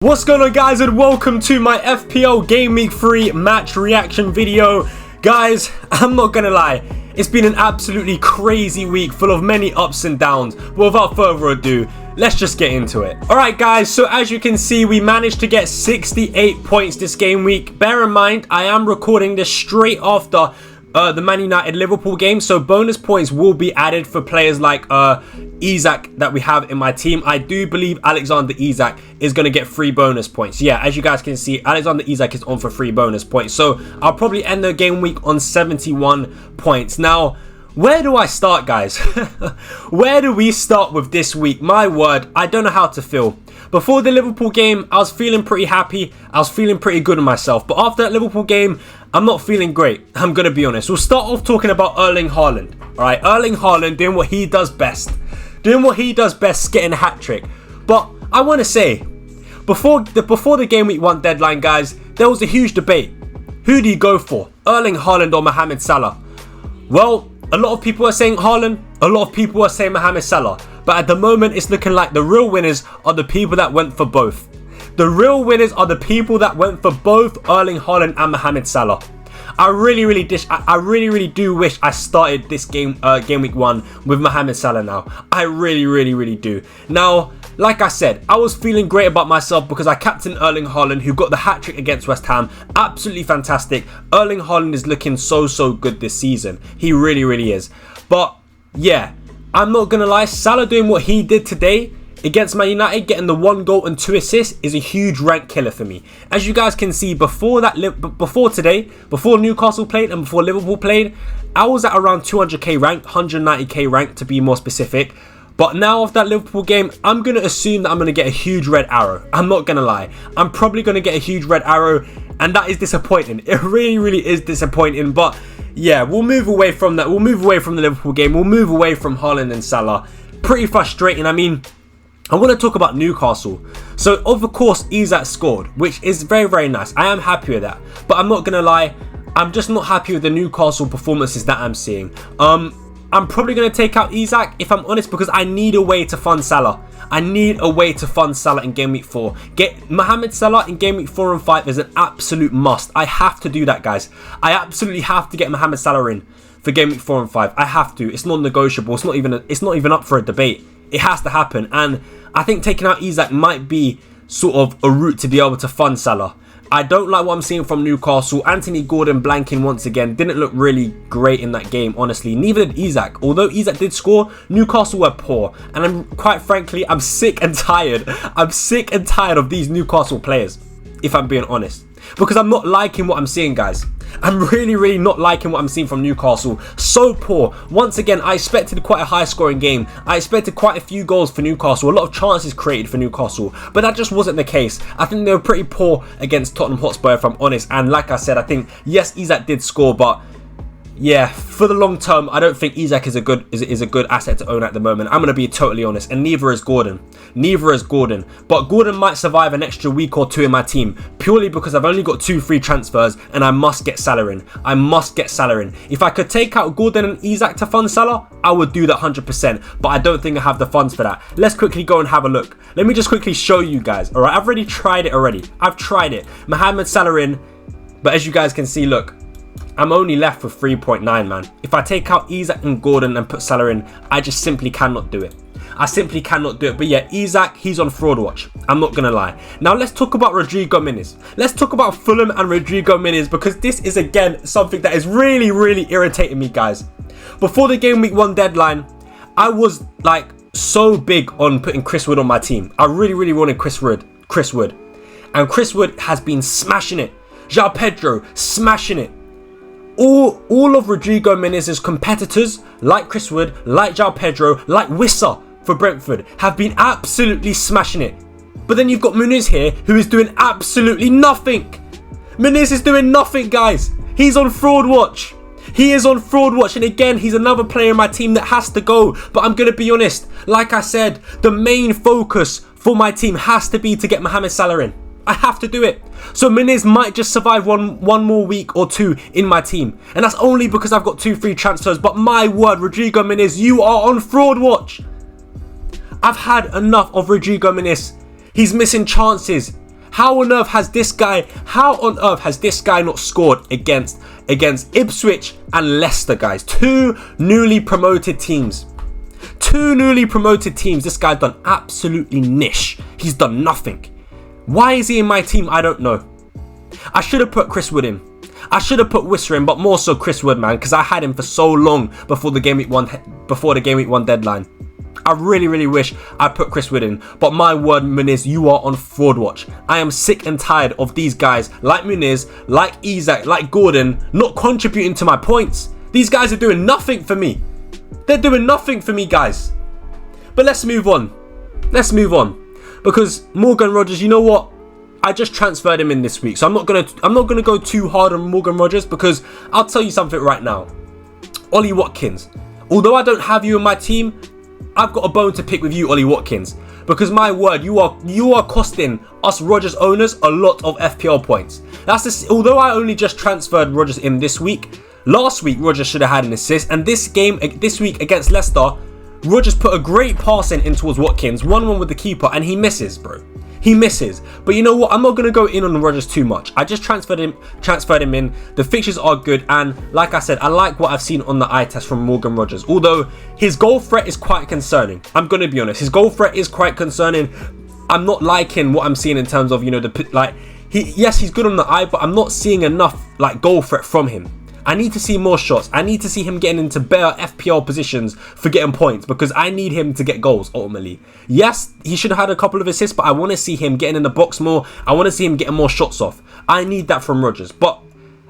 What's going on, guys, and welcome to my FPL Gameweek 3 match reaction video. Guys, I'm not gonna lie, it's been an absolutely crazy week full of many ups and downs, but without further ado, let's just get into it. Alright guys, so as you can see, we managed to get 68 points this game week. Bear in mind, I am recording this straight after the Man United Liverpool game, so bonus points will be added for players like Isak that we have in my team. I do believe Alexander Isak is going to get free bonus points. Yeah, as you guys can see, Alexander Isak is on for free bonus points, so I'll probably end the game week on 71 points. Now, where do I start, guys? Where do we start with this week? My word, I don't know how to feel. Before the Liverpool game, I was feeling pretty happy. I was feeling pretty good with myself. But after that Liverpool game, I'm not feeling great. I'm going to be honest. We'll start off talking about Erling Haaland. All right, Erling Haaland doing what he does best. Doing what he does best, getting a hat-trick. But I want to say, before the Game Week 1 deadline, guys, there was a huge debate. Who do you go for? Erling Haaland or Mohamed Salah? Well, a lot of people are saying Haaland. A lot of people are saying Mohamed Salah. But at the moment, it's looking like the real winners are the people that went for both. The real winners are the people that went for both Erling Haaland and Mohamed Salah. I really do wish I started this game week 1 with Mohamed Salah now. I really do. Now, like I said, I was feeling great about myself because I captained Erling Haaland, who got the hat-trick against West Ham. Absolutely fantastic. Erling Haaland is looking so good this season. He really is. But yeah, I'm not gonna lie, Salah doing what he did today against Man United, getting the 1 goal and 2 assists, is a huge rank killer for me. As you guys can see, before today, before Newcastle played and before Liverpool played, I was at around 200k rank, 190k rank to be more specific. But now after that Liverpool game, I'm going to assume that I'm going to get a huge red arrow. I'm not going to lie. I'm probably going to get a huge red arrow, and that is disappointing. It really is disappointing. But yeah, we'll move away from that. We'll move away from the Liverpool game. We'll move away from Haaland and Salah. Pretty frustrating. I mean, I want to talk about Newcastle. So, of course, Isak scored, which is very nice. I am happy with that. But I'm not going to lie, I'm just not happy with the Newcastle performances that I'm seeing. I'm probably going to take out Isak, if I'm honest, because I need a way to fund Salah. I need a way to fund Salah in Game Week 4. Get Mohamed Salah in Game Week 4 and 5 is an absolute must. I have to do that, guys. I absolutely have to get Mohamed Salah in for Game Week 4 and 5. I have to. It's non-negotiable. It's not even up for a debate. It has to happen, and I think taking out Isak might be sort of a route to be able to fund Salah. I don't like what I'm seeing from Newcastle. Anthony Gordon blanking once again. Didn't look really great in that game, honestly. Neither did Isak. Although Isak did score, Newcastle were poor. And quite frankly, I'm sick and tired. I'm sick and tired of these Newcastle players, if I'm being honest. Because I'm not liking what I'm seeing, guys. I'm really not liking what I'm seeing from Newcastle. So poor. Once again, I expected quite a high scoring game. I expected quite a few goals for Newcastle. A lot of chances created for Newcastle. But that just wasn't the case. I think they were pretty poor against Tottenham Hotspur, if I'm honest. And like I said, I think, yes, Isak did score, but yeah, for the long term, I don't think Isak is a good asset to own at the moment. I'm going to be totally honest, and neither is Gordon. Neither is Gordon. But Gordon might survive an extra week or 2 in my team, purely because I've only got 2 free transfers, and I must get Salah in. I must get Salah in. If I could take out Gordon and Isak to fund Salah, I would do that 100%, but I don't think I have the funds for that. Let's quickly go and have a look. Let me just quickly show you guys. Alright, I've already tried it already. I've tried it. Mohamed Salah in, but as you guys can see, look, I'm only left with 3.9, man. If I take out Isak and Gordon and put Salah in, I just simply cannot do it. I simply cannot do it. But yeah, Isak, he's on fraud watch. I'm not going to lie. Now, let's talk about Rodrigo Muniz. Let's talk about Fulham and Rodrigo Muniz, because this is, again, something that is really irritating me, guys. Before the Game Week 1 deadline, I was, like, so big on putting Chris Wood on my team. I really wanted Chris Wood. And Chris Wood has been smashing it. João Pedro, smashing it. All of Rodrigo Muniz's competitors, like Chris Wood, like João Pedro, like Wissa for Brentford, have been absolutely smashing it. But then you've got Muniz here, who is doing absolutely nothing. Muniz is doing nothing, guys. He's on fraud watch. He is on fraud watch, and again, he's another player in my team that has to go. But I'm going to be honest, like I said, the main focus for my team has to be to get Mohamed Salah in. I have to do it. So Muniz might just survive one more week or 2 in my team. And that's only because I've got 2 free transfers. But my word, Rodrigo Muniz, you are on fraud watch. I've had enough of Rodrigo Muniz. He's missing chances. How on earth has this guy not scored against Ipswich and Leicester, guys? Two newly promoted teams. This guy's done absolutely niche. He's done nothing. Why is he in my team? I don't know. I should have put Chris Wood in. I should have put Wisser in, but more so Chris Wood, man, because I had him for so long before the Game Week 1 deadline. I really wish I put Chris Wood in, but my word, Muniz, you are on fraud watch. I am sick and tired of these guys like Muniz, like Isak, like Gordon, not contributing to my points. These guys are doing nothing for me. They're doing nothing for me, guys. But let's move on. Because Morgan Rogers, you know what? I just transferred him in this week, so I'm not gonna go too hard on Morgan Rogers, because I'll tell you something right now. Ollie Watkins, although I don't have you in my team, I've got a bone to pick with you, Ollie Watkins, because my word, you are costing us Rogers owners a lot of FPL points. Although I only just transferred Rogers in this week. Last week Rogers should have had an assist, and this week against Leicester, Rogers put a great pass in towards Watkins, 1-1 with the keeper, and he misses, bro. He misses. But you know what? I'm not going to go in on Rogers too much. I just transferred him in. The fixtures are good, and like I said, I like what I've seen on the eye test from Morgan Rogers. Although his goal threat is quite concerning. I'm going to be honest. His goal threat is quite concerning. I'm not liking what I'm seeing in terms of, he's good on the eye, but I'm not seeing enough goal threat from him. I need to see more shots. I need to see him getting into better FPL positions for getting points, because I need him to get goals ultimately. Yes, he should have had a couple of assists, but I want to see him getting in the box more. I want to see him getting more shots off. I need that from Rodgers. But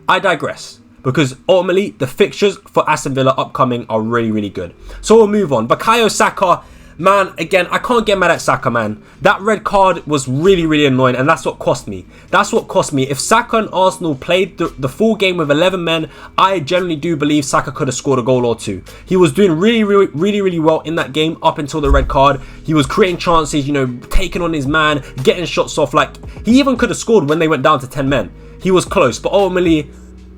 I digress, because ultimately the fixtures for Aston Villa upcoming are really good. So we'll move on. Bukayo Saka, man, again, I can't get mad at Saka, man. That red card was really annoying, and that's what cost me. If Saka and Arsenal played the full game with 11 men, I generally do believe Saka could have scored a goal or two. He was doing really well in that game up until the red card. He was creating chances, taking on his man, getting shots off. He even could have scored when they went down to 10 men. He was close, but ultimately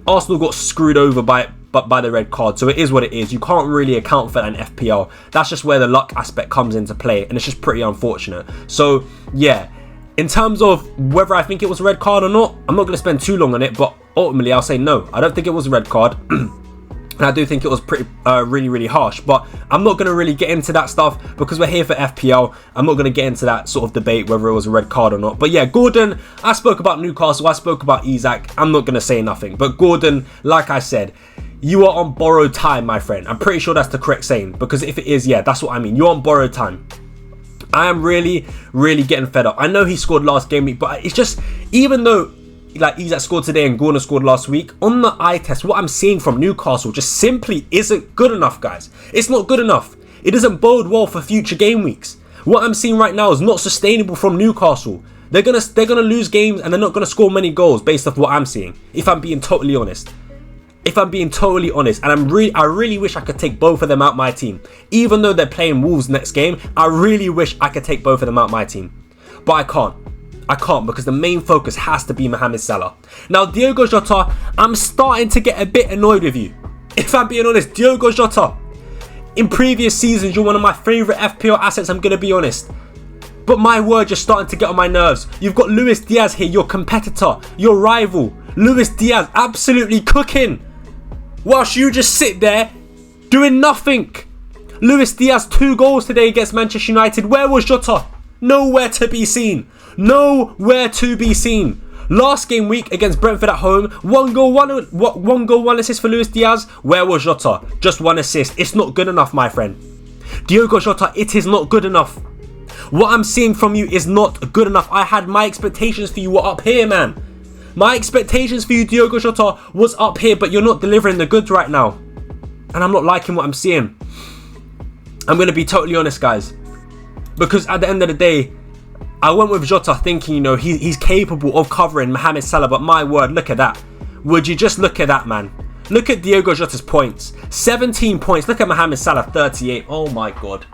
Arsenal got screwed over by the red card. So it is what it is. You can't really account for that in FPL. That's just where the luck aspect comes into play, and it's just pretty unfortunate. So yeah, in terms of whether I think it was a red card or not, I'm not going to spend too long on it, but ultimately I'll say no, I don't think it was a red card. And I do think it was pretty really harsh, but I'm not going to really get into that stuff because we're here for FPL. I'm not going to get into that sort of debate whether it was a red card or not. But yeah, Gordon, I spoke about Newcastle, I spoke about Isak. I'm not going to say nothing, but Gordon, like I said, you are on borrowed time, my friend. I'm pretty sure that's the correct saying, because if it is, yeah, that's what I mean. You're on borrowed time. I am really getting fed up. I know he scored last game week, but it's just, even though Isak scored today and Gordon scored last week, on the eye test, what I'm seeing from Newcastle just simply isn't good enough, guys. It's not good enough. It doesn't bode well for future game weeks. What I'm seeing right now is not sustainable from Newcastle. They're gonna lose games, and they're not gonna score many goals based off what I'm seeing, if I'm being totally honest. And I really wish I could take both of them out my team. Even though they're playing Wolves next game, I really wish I could take both of them out my team. But I can't, because the main focus has to be Mohamed Salah. Now, Diogo Jota, I'm starting to get a bit annoyed with you. If I'm being honest, Diogo Jota, in previous seasons, you're one of my favourite FPL assets, I'm going to be honest. But my word, you're starting to get on my nerves. You've got Luis Diaz here, your competitor, your rival. Luis Diaz absolutely cooking, whilst you just sit there doing nothing. Luis Diaz, 2 goals today against Manchester United. Where was Jota? Nowhere to be seen. Last game week against Brentford at home, 1 goal, 1 assist for Luis Diaz. Where was Jota? Just 1 assist. It's not good enough, my friend. Diogo Jota, it is not good enough. What I'm seeing from you is not good enough. I had my expectations for you were up here, man. My expectations for you, Diogo Jota, was up here, but you're not delivering the goods right now. And I'm not liking what I'm seeing. I'm going to be totally honest, guys. Because at the end of the day, I went with Jota thinking, he's capable of covering Mohamed Salah, but my word, look at that. Would you just look at that, man? Look at Diogo Jota's points. 17 points. Look at Mohamed Salah, 38. Oh my God.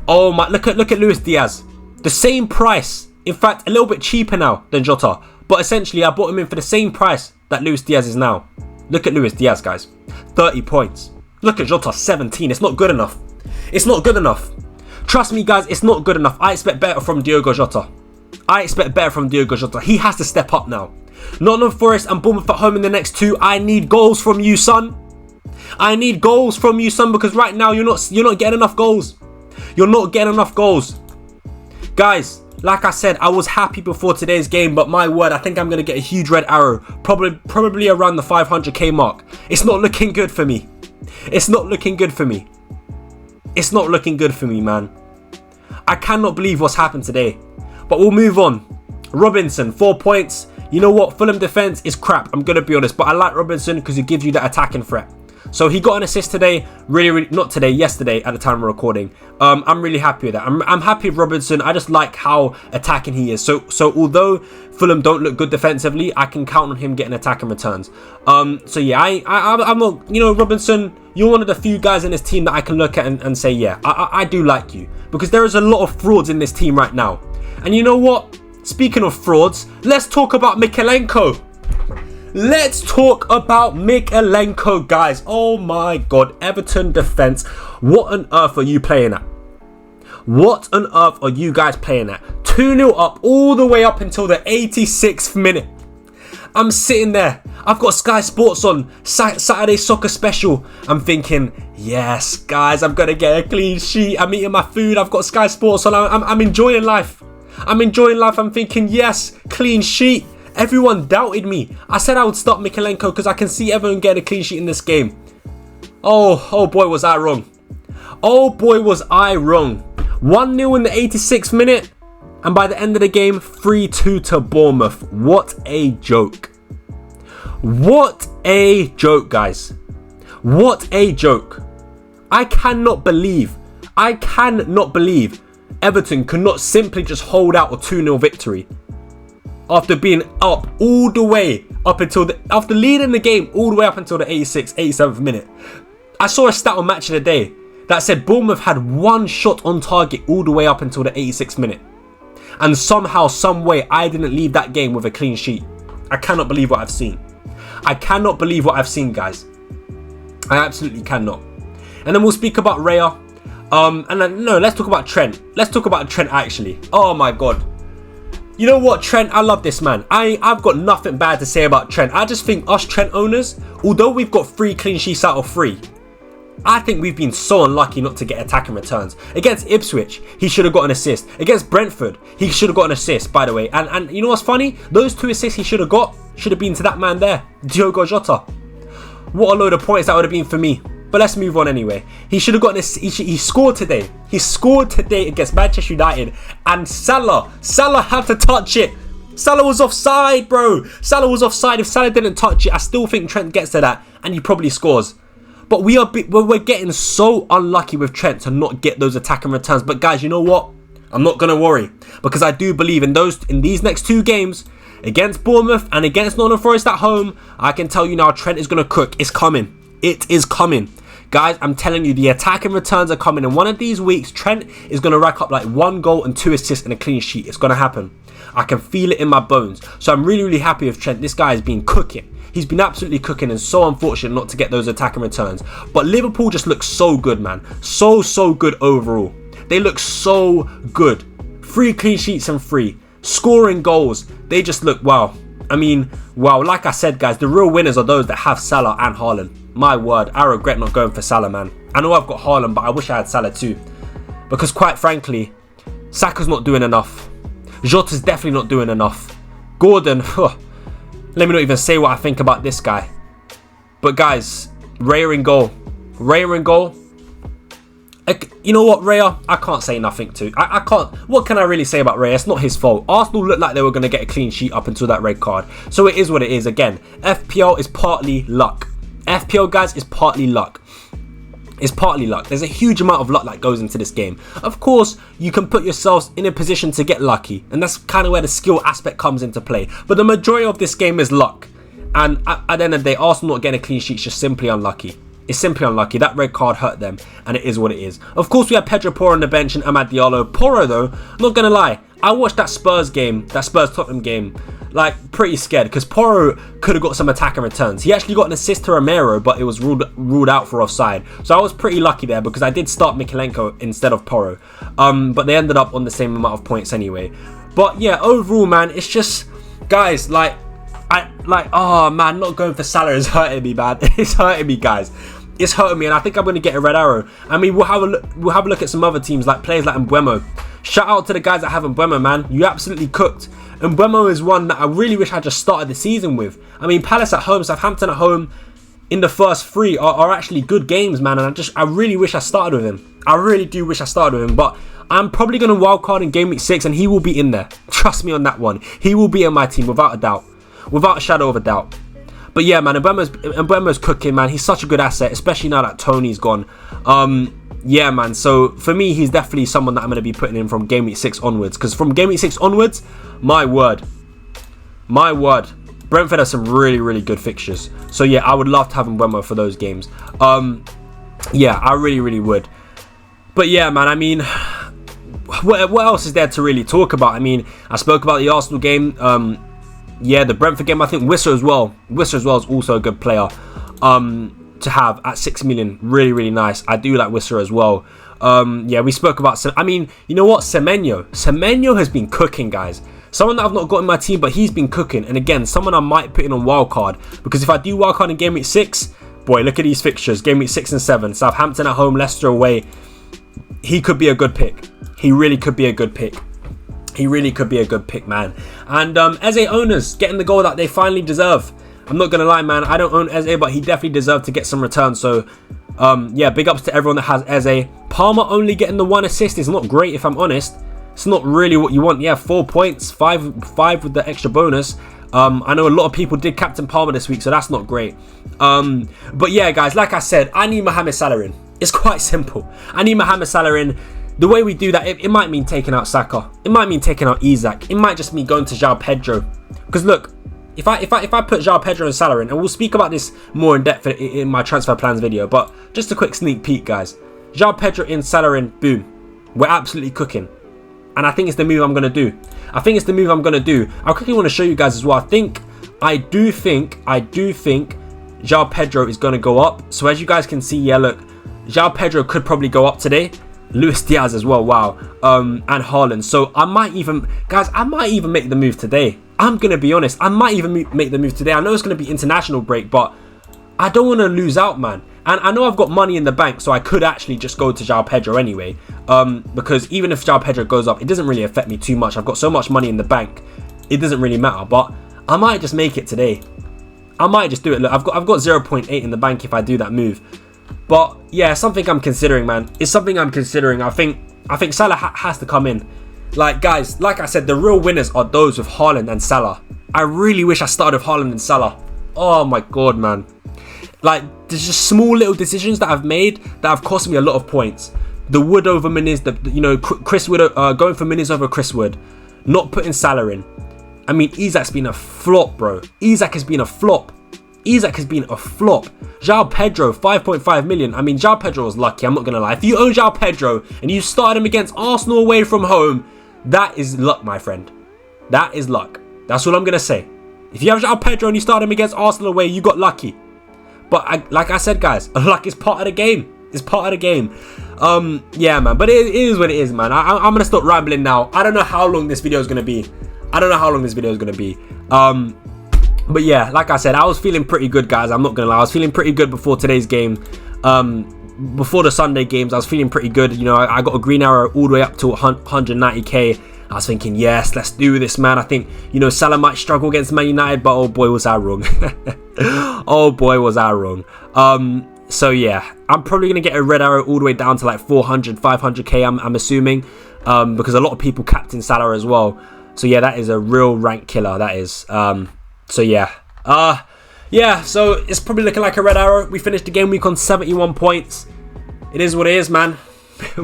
Oh my, look at Luis Diaz. The same price. In fact, a little bit cheaper now than Jota. But essentially, I bought him in for the same price that Luis Diaz is now. Look at Luis Diaz, guys. 30 points. Look at Jota, 17. It's not good enough. It's not good enough. Trust me, guys, it's not good enough. I expect better from Diogo Jota. I expect better from Diogo Jota. He has to step up now. Nottingham Forest and Bournemouth at home in the next 2. I need goals from you, son. I need goals from you, son, because right now you're not getting enough goals. You're not getting enough goals. Guys, like I said, I was happy before today's game, but my word, I think I'm going to get a huge red arrow. Probably around the 500k mark. It's not looking good for me. It's not looking good for me. It's not looking good for me, man. I cannot believe what's happened today. But we'll move on. Robinson, 4 points. You know what? Fulham defense is crap. I'm going to be honest. But I like Robinson because he gives you that attacking threat. So he got an assist today. Really, not today, yesterday at the time of recording. I'm really happy with that. I'm happy with Robinson. I just like how attacking he is. So although Fulham don't look good defensively, I can count on him getting attacking returns. So yeah, I'm not, you know, Robinson, you're one of the few guys in this team that I can look at and say, yeah, I do like you. Because there is a lot of frauds in this team right now. And you know what? Speaking of frauds, let's talk about Mykolenko. Let's talk about Mykolenko, guys. Oh my God. Everton defense. What on earth are you playing at? What on earth are you guys playing at? 2-0 up all the way up until the 86th minute. I'm sitting there. I've got Sky Sports on. Saturday Soccer Special. I'm thinking, yes, guys, I'm going to get a clean sheet. I'm eating my food. I've got Sky Sports on. I'm enjoying life. I'm enjoying life. I'm thinking, yes, clean sheet. Everyone doubted me. I said I would start Mykolenko because I can see everyone getting a clean sheet in this game. Oh boy, was I wrong. Oh boy, was I wrong. 1-0 in the 86th minute. And by the end of the game, 3-2 to Bournemouth. What a joke. What a joke, guys. What a joke. I cannot believe Everton could not simply just hold out a 2-0 victory. After being up all the way up until after leading the game all the way up until the 86th, 87th minute. I saw a stat on Match of the Day that said Bournemouth had 1 shot on target all the way up until the 86th minute. And somehow, some way, I didn't leave that game with a clean sheet. I cannot believe what I've seen. I cannot believe what I've seen, guys. I absolutely cannot. And then we'll speak about Raya. And then, no, let's talk about Trent. Let's talk about Trent, actually. Oh, my God. You know what, Trent? I love this man. I've got nothing bad to say about Trent. I just think us Trent owners, although we've got 3 clean sheets out of 3, I think we've been so unlucky not to get attacking returns. Against Ipswich, he should have got an assist. Against Brentford, he should have got an assist, by the way. And you know what's funny? Those 2 assists he should have been to that man there, Diogo Jota. What a load of points that would have been for me. But let's move on anyway. He should have gotten this. He scored today. He scored today against Manchester United. And Salah had to touch it. Salah was offside, bro. Salah was offside. If Salah didn't touch it, I still think Trent gets to that. And he probably scores. But we're getting so unlucky with Trent to not get those attacking returns. But guys, you know what? I'm not going to worry. Because I do believe in these next 2 games, against Bournemouth and against Nottingham Forest at home, I can tell you now Trent is going to cook. It's coming. It is coming. Guys, I'm telling you, the attacking returns are coming. In one of these weeks, Trent is going to rack up like 1 goal and 2 assists and a clean sheet. It's going to happen. I can feel it in my bones. So I'm really, really happy with Trent. This guy has been cooking. He's been absolutely cooking, and so unfortunate not to get those attacking returns. But Liverpool just looks so good, man. So good overall. They look so good. 3 clean sheets and 3. Scoring goals. They just look, wow. I mean, wow. Like I said, guys, the real winners are those that have Salah and Haaland. My word, I regret not going for Salah, man. I know I've got Haaland, but I wish I had Salah too. Because quite frankly, Saka's not doing enough. Jota's definitely not doing enough. Gordon, let me not even say what I think about this guy. But guys, Raya in goal. Raya in goal. You know what, Raya? I can't say nothing to. I can't. What can I really say about Raya? It's not his fault. Arsenal looked like they were going to get a clean sheet up until that red card. So it is what it is. Again, FPL is partly luck. FPL, guys, is partly luck. It's partly luck. There's a huge amount of luck that goes into this game. Of course, you can put yourselves in a position to get lucky. And that's kind of where the skill aspect comes into play. But the majority of this game is luck. And at the end of the day, Arsenal not getting a clean sheet is just simply unlucky. It's simply unlucky. That red card hurt them. And it is what it is. Of course, we have Pedro Porro on the bench and Amad Diallo. Porro, though, not going to lie. I watched that Spurs Tottenham game, like, pretty scared. Because Porro could have got some attacking returns. He actually got an assist to Romero, but it was ruled out for offside. So I was pretty lucky there because I did start Mykolenko instead of Porro. But they ended up on the same amount of points anyway. But yeah, overall, man, it's just, guys, oh man, not going for Salah is hurting me, man. It's hurting me, guys. It's hurting me, and I think I'm going to get a red arrow. I mean, we'll have a look at some other teams, like players like Mbeumo. Shout out to the guys that have Mbeumo, man. You absolutely cooked. Mbeumo is one that I really wish I just started the season with. I mean, Palace at home, Southampton at home, in the first three are actually good games, man. And I really wish I started with him. I really do wish I started with him, but I'm probably going to wildcard in game week 6, and he will be in there. Trust me on that one. He will be in my team without a doubt. Without a shadow of a doubt. But yeah, man, Mbeumo's cooking, man. He's such a good asset, especially now that Tony's gone. Yeah, man. So for me, he's definitely someone that I'm going to be putting in from game week 6 onwards. Because from game week 6 onwards, my word. Brentford has some really, really good fixtures. So yeah, I would love to have Mbeumo for those games. Yeah, I really, really would. But yeah, man, I mean, what else is there to really talk about? I mean, I spoke about the Arsenal game. Yeah, the Brentford game, I think Wisser as well. Wisser as well is also a good player to have at 6 million. Really, really nice. I do like Wisser as well. Yeah, we spoke about... I mean, you know what? Semenyo. Semenyo has been cooking, guys. Someone that I've not got in my team, but he's been cooking. And again, someone I might put in on wildcard. Because if I do wildcard in game week 6, boy, look at these fixtures. Game week 6 and 7. Southampton at home, Leicester away. He could be a good pick. He really could be a good pick. He really could be a good pick, man. And Eze owners getting the goal that they finally deserve. I'm not going to lie, man. I don't own Eze, but he definitely deserved to get some return. So, yeah, big ups to everyone that has Eze. Palmer only getting the 1 assist is not great, if I'm honest. It's not really what you want. Yeah, 4 points, 5 with the extra bonus. I know a lot of people did captain Palmer this week, so that's not great. But yeah, guys, like I said, I need Mohamed Salah in. It's quite simple. I need Mohamed Salah in. The way we do that, it might mean taking out Saka. It might mean taking out Isak. It might just mean going to João Pedro. Because look, if I put João Pedro and Salah in, and we'll speak about this more in depth in my transfer plans video, but just a quick sneak peek, guys. João Pedro in, Salah in, boom. We're absolutely cooking. And I think it's the move I'm going to do. I quickly want to show you guys as well. I do think João Pedro is going to go up. So as you guys can see, yeah, look, João Pedro could probably go up today. Luis Diaz as well, wow. And Haaland. So I might even make the move today. I'm going to be honest. I might even make the move today. I know it's going to be international break, but I don't want to lose out, man. And I know I've got money in the bank, so I could actually just go to João Pedro anyway. Because even if João Pedro goes up, it doesn't really affect me too much. I've got so much money in the bank, it doesn't really matter. But I might just make it today. I might just do it. Look, I've got 0.8 in the bank if I do that move. But yeah, something I'm considering, man. It's something I'm considering. I think Salah has to come in. Like, guys, like I said, the real winners are those with Haaland and Salah. I really wish I started with Haaland and Salah. Oh my god, man. Like, there's just small little decisions that I've made that have cost me a lot of points. The Wood over Muniz, Chris Wood, going for Muniz over Chris Wood, not putting Salah in. I mean, Isak's been a flop, bro. Isak has been a flop. João Pedro, 5.5 million. I mean, João Pedro was lucky, I'm not going to lie. If you own João Pedro and you started him against Arsenal away from home, that is luck, my friend. That is luck. That's all I'm going to say. If you have João Pedro and you start him against Arsenal away, you got lucky. But like I said, guys, luck is part of the game. It's part of the game. Yeah, man. But it is what it is, man. I'm going to stop rambling now. I don't know how long this video is going to be. But yeah, like I said, I was feeling pretty good, guys. I'm not going to lie. I was feeling pretty good before today's game. Before the Sunday games, I was feeling pretty good. You know, I got a green arrow all the way up to 190k. I was thinking, yes, let's do this, man. I think, you know, Salah might struggle against Man United, but oh boy, was I wrong. Oh boy, was I wrong. So yeah, I'm probably going to get a red arrow all the way down to like 400, 500k, I'm assuming. Because a lot of people captain Salah as well. So yeah, that is a real rank killer, that is. So yeah. Yeah, so it's probably looking like a red arrow. We finished the game week on 71 points. It is what it is, man.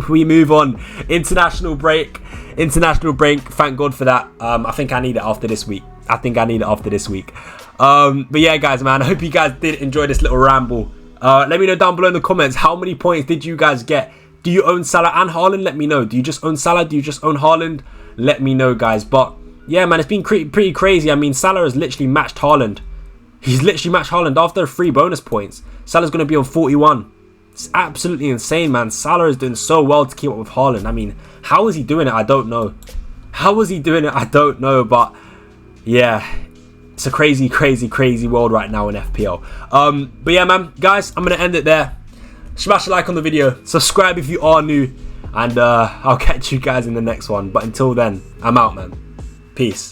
We move on. International break. Thank God for that. I think I need it after this week. But yeah, guys, man, I hope you guys did enjoy this little ramble. Let me know down below in the comments, how many points did you guys get? Do you own Salah and Haaland? Let me know. Do you just own Salah? Do you just own Haaland? Let me know, guys. But yeah, man, it's been pretty crazy. I mean, Salah has literally matched Haaland. He's literally matched Haaland after 3 bonus points. Salah's going to be on 41. It's absolutely insane, man. Salah is doing so well to keep up with Haaland. I mean, how is he doing it? I don't know. How was he doing it? I don't know, but yeah, it's a crazy, crazy, crazy world right now in FPL. But yeah, man, guys, I'm going to end it there. Smash a like on the video, subscribe if you are new, and I'll catch you guys in the next one. But until then, I'm out, man. Peace.